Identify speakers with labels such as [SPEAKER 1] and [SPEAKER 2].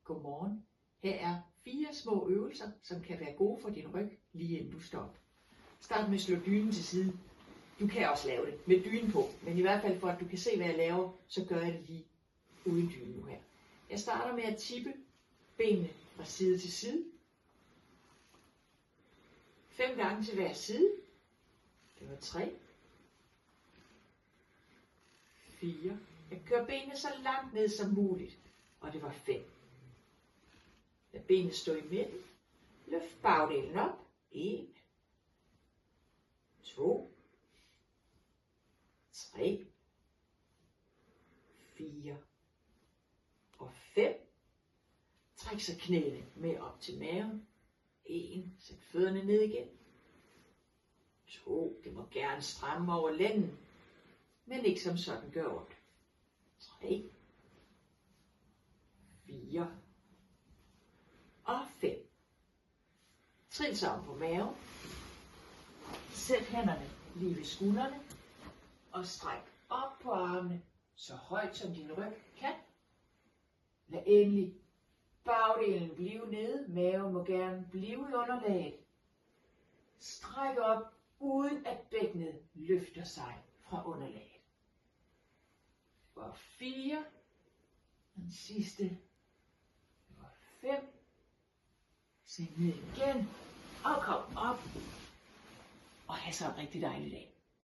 [SPEAKER 1] Godmorgen. Her er 4 små øvelser, som kan være gode for din ryg, lige inden du står op. Start med at slå dynen til side. Du kan også lave det med dynen på, men i hvert fald for at du kan se, hvad jeg laver, så gør jeg det lige uden dynen nu her. Jeg starter med at tippe benene fra side til side. 5 gange til hver side. Det var 3. 4. Jeg kører benene så langt ned som muligt, og det var 5. Lad benene stå i midten. Løft bagdelen op. 1, 2, 3, 4 og 5. Træk så knæene med op til maven. 1, sæt fødderne ned igen. 2, det må gerne stramme over lænden, men ikke som sådan gør ondt. 3, 4 og 5. Trin så om på maven. Sæt hænderne lige ved skuldrene og stræk op på armene så højt som din ryg kan. Lad endelig bagdelen blive nede. Maven må gerne blive i underlaget. Stræk op uden at bækkenet løfter sig fra underlaget. Og 4. Den sidste. Det var 5. Sænk ned igen. Og kom op. Og have så en rigtig dejlig dag.